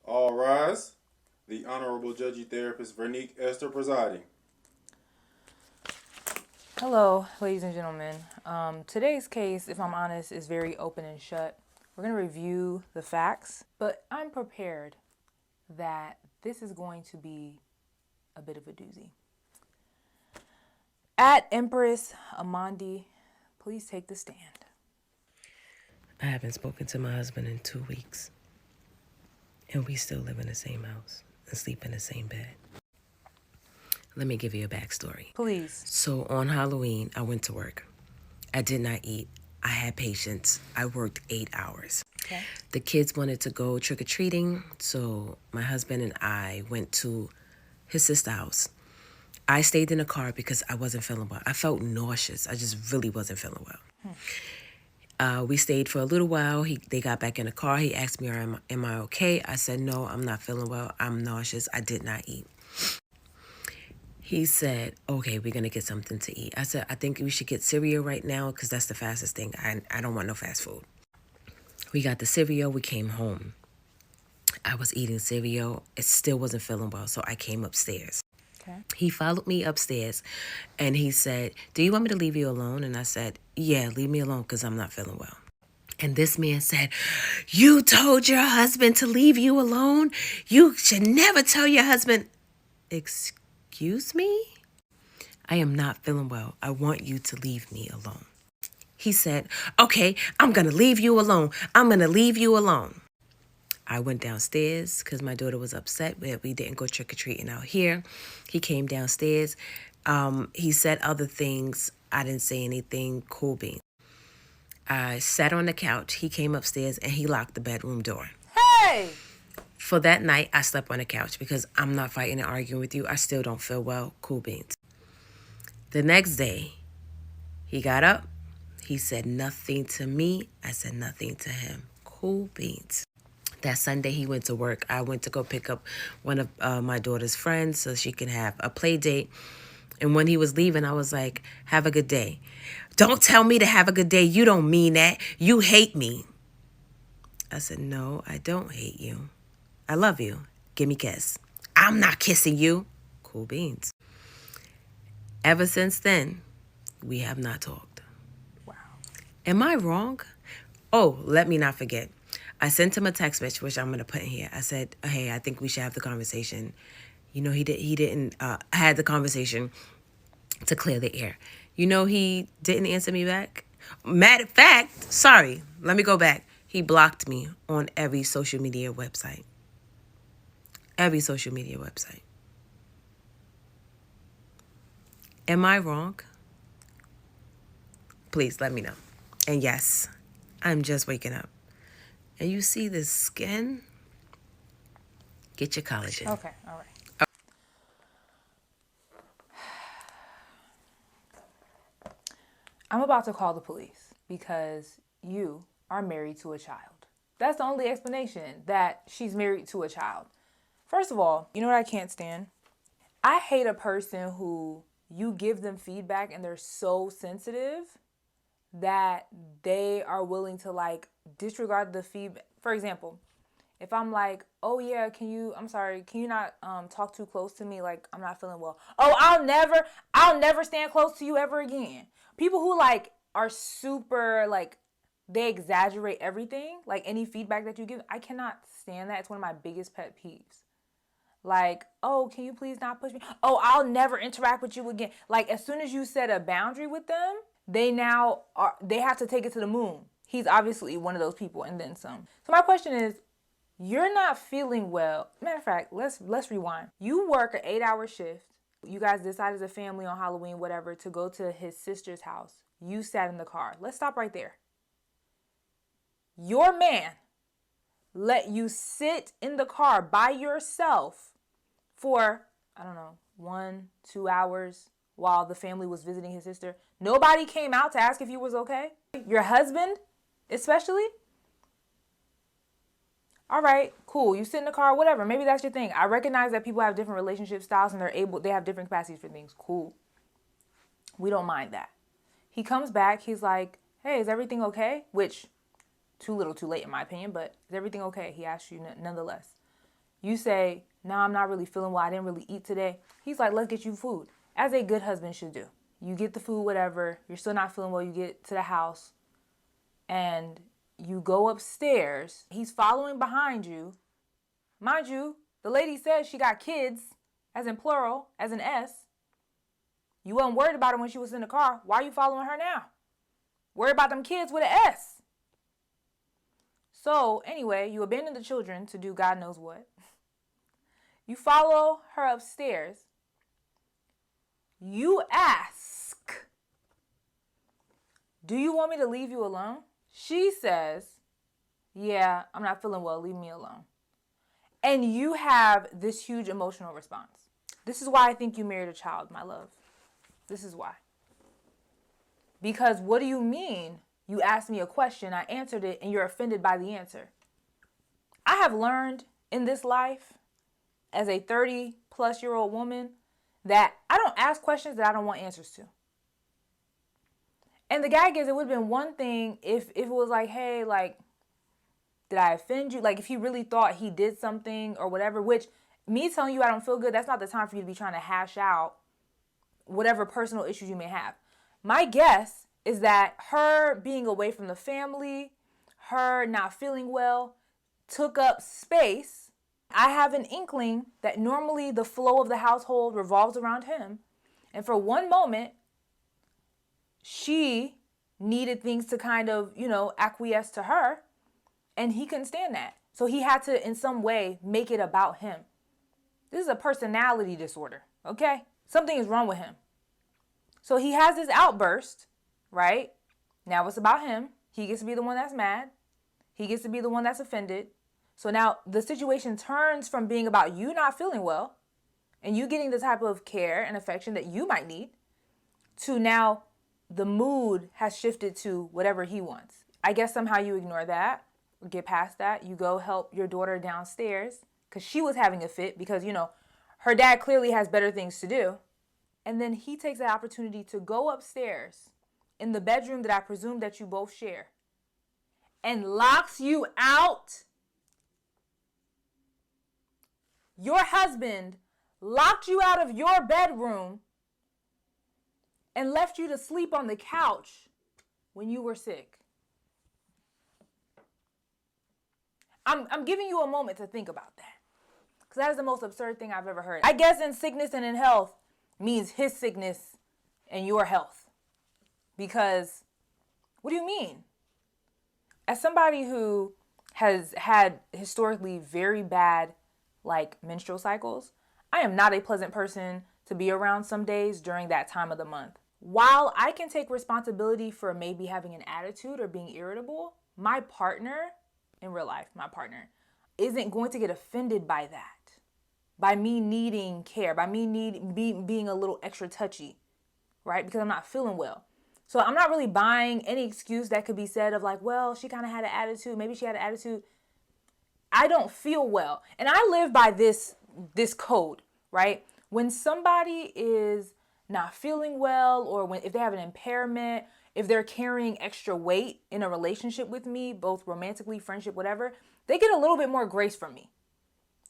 All rise. The Honorable Judgey Therapist Vernique Esther presiding. Hello, ladies and gentlemen. Today's case, if I'm honest, is very open and shut. We're going to review the facts, but I'm prepared that this is going to be a bit of a doozy. At Empress Amandi, please take the stand. I haven't spoken to my husband in 2 weeks. And we still live in the same house and sleep in the same bed. Let me give you a backstory. Please. So on Halloween, I went to work. I did not eat. I had patients. I worked 8 hours. Okay. The kids wanted to go trick-or-treating, so my husband and I went to his sister's house. I stayed in the car because I wasn't feeling well. I felt nauseous. I just really wasn't feeling well. We stayed for a little while. They got back in the car. He asked me, am I okay? I said, no, I'm not feeling well. I'm nauseous. I did not eat. He said, okay, we're going to get something to eat. I said, I think we should get cereal right now because that's the fastest thing. I don't want no fast food. We got the cereal. We came home. I was eating cereal. It still wasn't feeling well, so I came upstairs. Okay. He followed me upstairs, and he said, do you want me to leave you alone? And I said, yeah, leave me alone because I'm not feeling well. And this man said, you told your husband to leave you alone? You should never tell your husband. Excuse me? I am not feeling well. I want you to leave me alone. He said, okay, I'm going to leave you alone. I'm going to leave you alone. I went downstairs because my daughter was upset that we didn't go trick-or-treating out here. He came downstairs. He said other things. I didn't say anything. Cool beans. I sat on the couch. He came upstairs and he locked the bedroom door. Hey! For that night, I slept on the couch because I'm not fighting and arguing with you. I still don't feel well. Cool beans. The next day, he got up. He said nothing to me. I said nothing to him. Cool beans. That Sunday, he went to work. I went to go pick up one of my daughter's friends so she can have a play date. And when he was leaving, I was like, have a good day. Don't tell me to have a good day. You don't mean that. You hate me. I said, no, I don't hate you. I love you. Give me a kiss. I'm not kissing you. Cool beans. Ever since then, we have not talked. Wow. Am I wrong? Oh, let me not forget. I sent him a text message, which I'm going to put in here. I said, hey, I think we should have the conversation. You know, he didn't had the conversation to clear the air. You know, he didn't answer me back. Matter of fact, sorry, let me go back. He blocked me on every social media website. Every social media website. Am I wrong? Please let me know. And yes, I'm just waking up. And you see this skin? Get your collagen. Okay, all right. I'm about to call the police because you are married to a child. That's the only explanation, that she's married to a child. First of all, you know what I can't stand? I hate a person who you give them feedback and they're so sensitive that they are willing to like disregard the feedback. For example, if I'm like, oh yeah, can you not talk too close to me? Like, I'm not feeling well. Oh, I'll never stand close to you ever again. People who like are super like, they exaggerate everything. Like any feedback that you give, I cannot stand that. It's one of my biggest pet peeves. Like, oh, can you please not push me? Oh, I'll never interact with you again. Like as soon as you set a boundary with them, they have to take it to the moon. He's obviously one of those people and then some. So my question is, you're not feeling well. Matter of fact, let's rewind. You work an 8-hour shift. You guys decided as a family on Halloween, whatever, to go to his sister's house. You sat in the car. Let's stop right there. Your man let you sit in the car by yourself for, I don't know, 1-2 hours while the family was visiting his sister. Nobody came out to ask if you was okay. Your husband, especially. All right, cool. You sit in the car, whatever. Maybe that's your thing. I recognize that people have different relationship styles and they have different capacities for things. Cool. We don't mind that. He comes back. He's like, hey, is everything okay? Which, too little too late in my opinion, but is everything okay? He asks you nonetheless. You say, no, I'm not really feeling well. I didn't really eat today. He's like, let's get you food, as a good husband should do. You get the food, whatever. You're still not feeling well. You get to the house and you go upstairs. He's following behind you. Mind you, the lady says she got kids, as in plural, as in S. You wasn't worried about her when she was in the car. Why are you following her now? Worry about them kids with an S. So anyway, you abandon the children to do God knows what. You follow her upstairs. You ask, do you want me to leave you alone? She says, yeah, I'm not feeling well. Leave me alone. And you have this huge emotional response. This is why I think you married a child, my love. This is why. Because what do you mean? You asked me a question, I answered it, and you're offended by the answer. I have learned in this life, as a 30-plus-year-old woman, that I don't ask questions that I don't want answers to. And the guy gets, it would have been one thing if it was like, hey, like, did I offend you? Like, if he really thought he did something or whatever, which me telling you I don't feel good, that's not the time for you to be trying to hash out whatever personal issues you may have. My guess is that her being away from the family, her not feeling well, took up space. I have an inkling that normally the flow of the household revolves around him. And for one moment, she needed things to kind of, acquiesce to her. And he couldn't stand that. So he had to, in some way, make it about him. This is a personality disorder, okay? Something is wrong with him. So he has this outburst, right? Now it's about him. He gets to be the one that's mad. He gets to be the one that's offended. So now the situation turns from being about you not feeling well and you getting the type of care and affection that you might need to now the mood has shifted to whatever he wants. I guess somehow you ignore that or get past that. You go help your daughter downstairs because she was having a fit because, her dad clearly has better things to do. And then he takes the opportunity to go upstairs in the bedroom that I presume that you both share and locks you out. Your husband locked you out of your bedroom and left you to sleep on the couch when you were sick. I'm giving you a moment to think about that because that is the most absurd thing I've ever heard. I guess in sickness and in health means his sickness and your health. Because what do you mean? As somebody who has had historically very bad menstrual cycles, I am not a pleasant person to be around some days during that time of the month. While I can take responsibility for maybe having an attitude or being irritable, my partner, in real life, isn't going to get offended by that. By me needing care, by me being a little extra touchy, right? Because I'm not feeling well. So I'm not really buying any excuse that could be said of well, she kind of had an attitude. Maybe she had an attitude. I don't feel well. And I live by this code, right? When somebody is not feeling well or if they have an impairment, if they're carrying extra weight in a relationship with me, both romantically, friendship, whatever, they get a little bit more grace from me.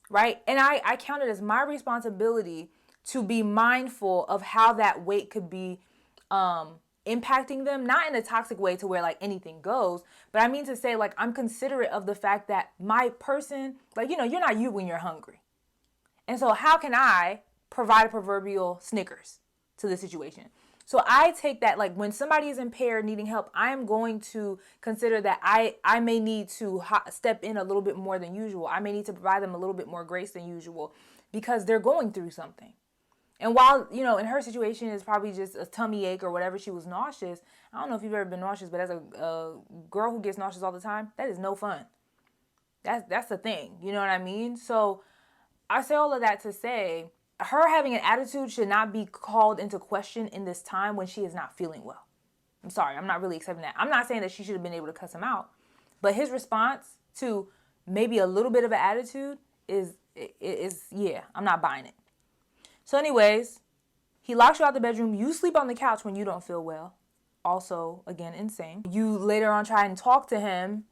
Right? And I count it as my responsibility to be mindful of how that weight could be impacting them, not in a toxic way to where anything goes, but I mean to say I'm considerate of the fact that my person, you're not you when you're hungry. And so how can I provide a proverbial Snickers to the situation? So I take that, when somebody is impaired, needing help, I am going to consider that I may need to step in a little bit more than usual. I may need to provide them a little bit more grace than usual because they're going through something. And while, in her situation, it's probably just a tummy ache or whatever, she was nauseous. I don't know if you've ever been nauseous, but as a girl who gets nauseous all the time, that is no fun. That's the thing. You know what I mean? So I say all of that to say, her having an attitude should not be called into question in this time when she is not feeling well. I'm sorry, I'm not really accepting that. I'm not saying that she should have been able to cuss him out, but his response to maybe a little bit of an attitude is I'm not buying it. So anyways, he locks you out the bedroom. You sleep on the couch when you don't feel well. Also, again, insane. You later on try and talk to him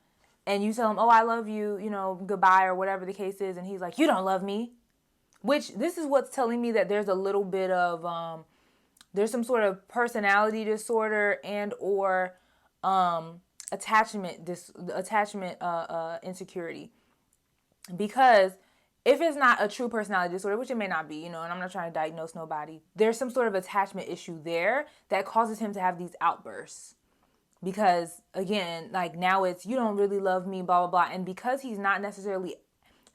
and you tell him, oh, I love you, goodbye, or whatever the case is, and he's like, you don't love me, which this is what's telling me that there's a little bit of, there's some sort of personality disorder and or attachment insecurity. Because if it's not a true personality disorder, which it may not be, and I'm not trying to diagnose nobody, there's some sort of attachment issue there that causes him to have these outbursts. Because, again, like now it's, you don't really love me, blah, blah, blah. And because he's not necessarily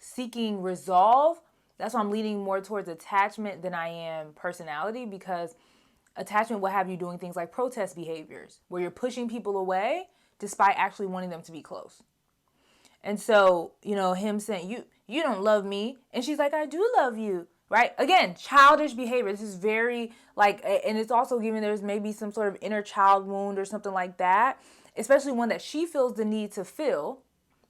seeking resolve, that's why I'm leaning more towards attachment than I am personality, because attachment will have you doing things like protest behaviors, where you're pushing people away despite actually wanting them to be close. And so, him saying, you don't love me. And she's like, I do love you. Right? Again, childish behavior. This is very and it's also given there's maybe some sort of inner child wound or something like that, especially one that she feels the need to fill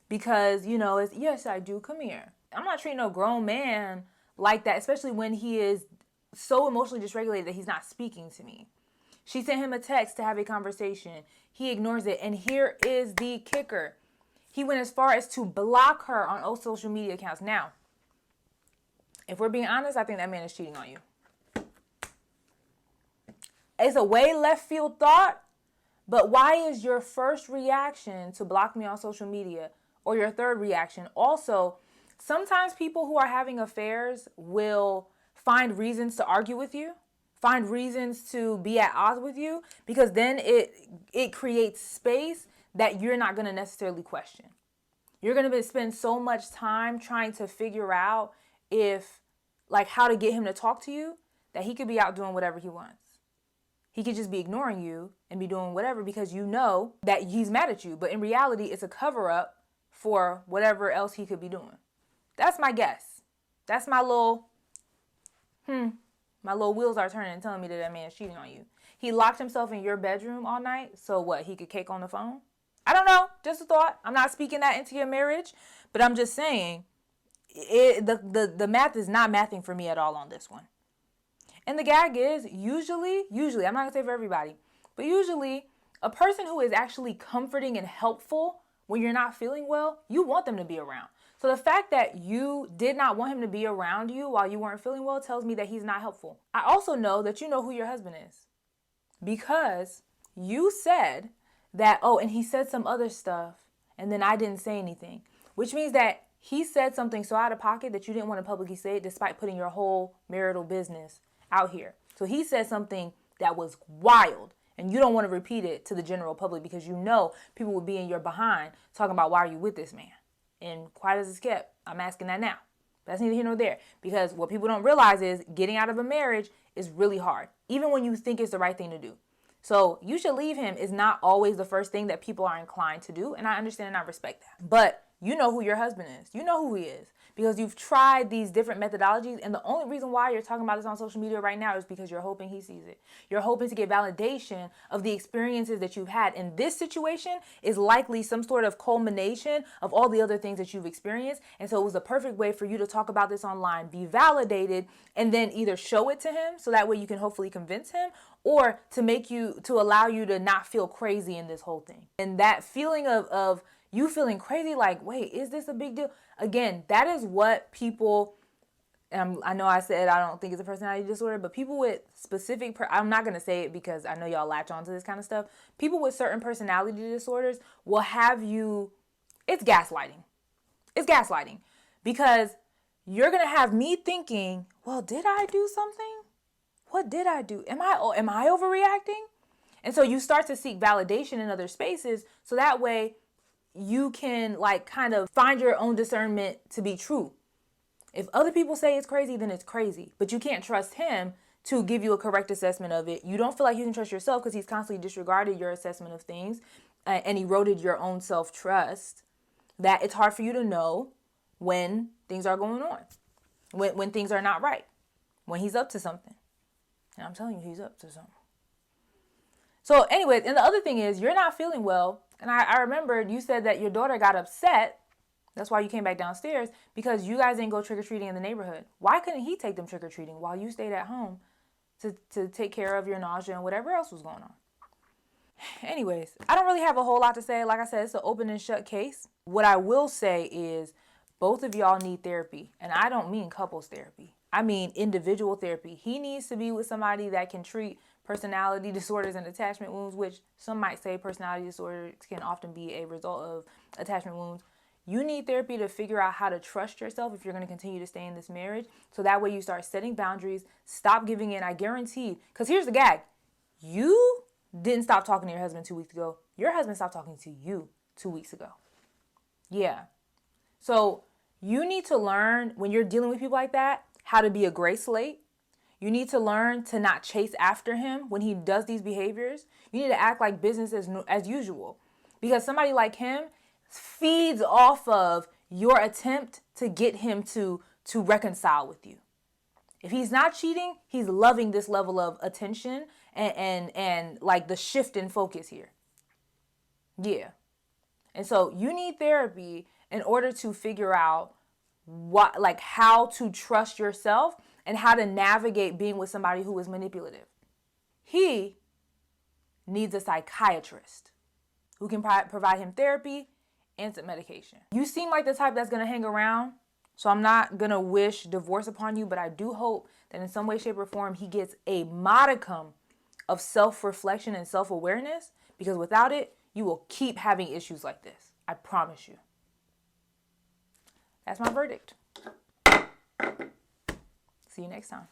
because, it's, yes, I do. Come here. I'm not treating no grown man like that, especially when he is so emotionally dysregulated that he's not speaking to me. She sent him a text to have a conversation. He ignores it. And here is the kicker. He went as far as to block her on all social media accounts. Now, if we're being honest, I think that man is cheating on you. It's a way left field thought, but why is your first reaction to block me on social media or your third reaction? Also, sometimes people who are having affairs will find reasons to argue with you, find reasons to be at odds with you, because then it creates space that you're not going to necessarily question. You're going to spend so much time trying to figure out how to get him to talk to you, that he could be out doing whatever he wants. He could just be ignoring you and be doing whatever because you know that he's mad at you. But in reality, it's a cover up for whatever else he could be doing. That's my guess. That's my little, my little wheels are turning and telling me that man's cheating on you. He locked himself in your bedroom all night. So what? He could cake on the phone? I don't know. Just a thought. I'm not speaking that into your marriage, but I'm just saying the math is not mathing for me at all on this one. And the gag is usually, I'm not going to say for everybody, but usually a person who is actually comforting and helpful when you're not feeling well, you want them to be around. So the fact that you did not want him to be around you while you weren't feeling well tells me that he's not helpful. I also know that you know who your husband is because you said that, and he said some other stuff and then I didn't say anything, which means that he said something so out of pocket that you didn't want to publicly say it despite putting your whole marital business out here. So he said something that was wild and you don't want to repeat it to the general public because you know people will be in your behind talking about why are you with this man? And quiet as it's kept, I'm asking that now. That's neither here nor there because what people don't realize is getting out of a marriage is really hard, even when you think it's the right thing to do. So you should leave him is not always the first thing that people are inclined to do. And I understand and I respect that. But you know who your husband is. You know who he is because you've tried these different methodologies. And the only reason why you're talking about this on social media right now is because you're hoping he sees it. You're hoping to get validation of the experiences that you've had. And this situation is likely some sort of culmination of all the other things that you've experienced. And so it was a perfect way for you to talk about this online, be validated, and then either show it to him so that way you can hopefully convince him or to allow you to not feel crazy in this whole thing. And that feeling of you feeling crazy, like, wait, is this a big deal? Again, that is what people, I know I said I don't think it's a personality disorder, but people with specific, I'm not going to say it because I know y'all latch on to this kind of stuff. People with certain personality disorders will have you, it's gaslighting. It's gaslighting because you're going to have me thinking, well, did I do something? What did I do? Am I overreacting? And so you start to seek validation in other spaces so that way you can kind of find your own discernment to be true. If other people say it's crazy, then it's crazy. But you can't trust him to give you a correct assessment of it. You don't feel like you can trust yourself because he's constantly disregarded your assessment of things and eroded your own self-trust, that it's hard for you to know when things are going on, when things are not right, when he's up to something. And I'm telling you, he's up to something. So anyways, and the other thing is you're not feeling well. And I remembered you said that your daughter got upset. That's why you came back downstairs because you guys didn't go trick-or-treating in the neighborhood. Why couldn't he take them trick-or-treating while you stayed at home to take care of your nausea and whatever else was going on? Anyways, I don't really have a whole lot to say. Like I said, it's an open and shut case. What I will say is both of y'all need therapy. And I don't mean couples therapy. I mean individual therapy. He needs to be with somebody that can treat personality disorders and attachment wounds, which some might say personality disorders can often be a result of attachment wounds. You need therapy to figure out how to trust yourself if you're going to continue to stay in this marriage. So that way you start setting boundaries, stop giving in. I guarantee, because here's the gag. You didn't stop talking to your husband 2 weeks ago. Your husband stopped talking to you 2 weeks ago. Yeah. So you need to learn when you're dealing with people like that, how to be a gray slate. You need to learn to not chase after him when he does these behaviors. You need to act like business as usual. Because somebody like him feeds off of your attempt to get him to reconcile with you. If he's not cheating, he's loving this level of attention and like the shift in focus here. Yeah. And so you need therapy in order to figure out how to trust yourself and how to navigate being with somebody who is manipulative. He needs a psychiatrist who can provide him therapy and some medication. You seem like the type that's going to hang around, so I'm not going to wish divorce upon you, but I do hope that in some way, shape, or form, he gets a modicum of self-reflection and self-awareness, because without it, you will keep having issues like this. I promise you. That's my verdict. See you next time.